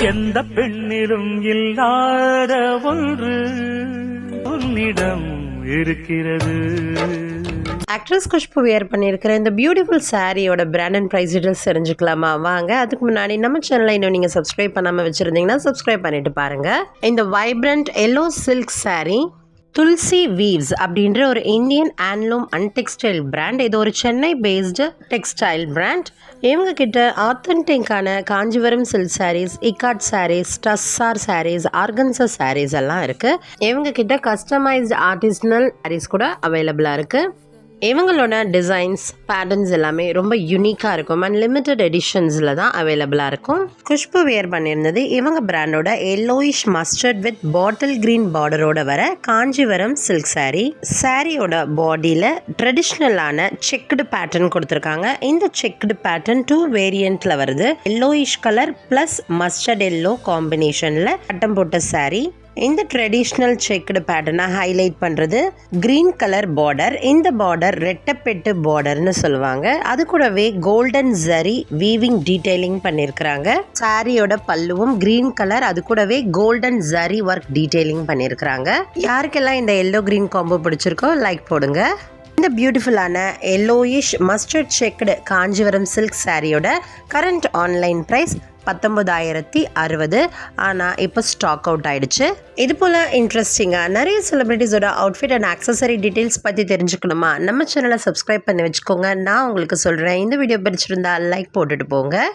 எந்த பெண்ணிலும் இல்லாத ஒன்று உன்னிடம் இருக்கிறது. ஆக்ட்ரஸ் குஷ்பு வியர் பண்ணியிருக்கிற இந்த பியூட்டிஃபுல் சாரியோட பிராண்ட் அண்ட் ப்ரைஸ் டீட்டெயில்ஸ் தெரிஞ்சுக்கலாமா? வாங்க. அதுக்கு முன்னாடி நம்ம சேனலை இன்னும் நீங்கள் சப்ஸ்கிரைப் பண்ணாமல் வச்சுருந்தீங்கன்னா சப்ஸ்கிரைப் பண்ணிட்டு பாருங்கள். இந்த vibrant yellow silk sari Tulsi weaves அப்படின்ற ஒரு Indian handloom and textile brand. இது ஒரு சென்னை பேஸ்டு டெக்ஸ்டைல் பிராண்ட். இவங்க கிட்ட ஆத்தென்டிக்கான காஞ்சிபுரம் சில்க் சாரீஸ், இக்காட் சாரீஸ், டஸ்ஸார் சாரீஸ், ஆர்கன்சா சாரீஸ் எல்லாம் இருக்குது. இவங்க கிட்ட கஸ்டமைஸ்டு ஆர்டிசனல் சாரீஸ் கூட அவைலபிளாக இருக்குது. இவங்களோட டிசைன்ஸ், பேட்டர்ன்ஸ் எல்லாமே ரொம்ப யூனிக்காக இருக்கும் அண்ட் லிமிட்டட் எடிஷன்ஸில் தான் அவைலபிளாக இருக்கும். குஷ்பு வியர் பண்ணியிருந்தது இவங்க பிராண்டோட yellowish mustard with bottle green பார்டரோட வர காஞ்சிபுரம் சில்க் சாரீ. சாரியோட பாடியில் ட்ரெடிஷ்னலான செக்குடு பேட்டர்ன் கொடுத்துருக்காங்க. இந்த செக்குடு பேட்டர்ன் 2 வேரியண்ட்டில் வருது. Yellowish colour plus mustard yellow காம்பினேஷனில் கட்டம் போட்ட சாரீ. இந்த ட்ரெடிஷ்னல் செக்குடு பேட்டர்னை ஹைலைட் பண்ணுறது க்ரீன் கலர் பார்டர். இந்த பார்டர் ரெட்டப்பெட்டு பார்டர்னு சொல்லுவாங்க. அது கூடவே கோல்டன் ஜரி வீவிங் டீடைலிங் பண்ணியிருக்கிறாங்க. சாரியோட பல்லுவும் க்ரீன் கலர், அது கூடவே கோல்டன் ஜரி ஒர்க் டீடைலிங் பண்ணியிருக்கிறாங்க. யாருக்கெல்லாம் இந்த எல்லோ க்ரீன் காம்போ பிடிச்சிருக்கோ லைக் போடுங்க. இந்த பியூட்டிஃபுல்லான yellowish mustard checked Kanchipuram silk சாரியோட கரண்ட் ஆன்லைன் ப்ரைஸ் 19,060. ஆனால் இப்போ ஸ்டாக் அவுட் ஆயிடுச்சு. இது போல் இன்ட்ரெஸ்டிங்காக நிறைய செலிபிரிட்டிஸோட அவுட்ஃபிட் அண்ட் ஆக்சசரி டீட்டெயில்ஸ் பற்றி தெரிஞ்சுக்கணுமா? நம்ம சேனலை சப்ஸ்கிரைப் பண்ணி வச்சுக்கோங்க. நான் உங்களுக்கு சொல்கிறேன். இந்த வீடியோ பிடிச்சிருந்தா லைக் போட்டுட்டு போங்க.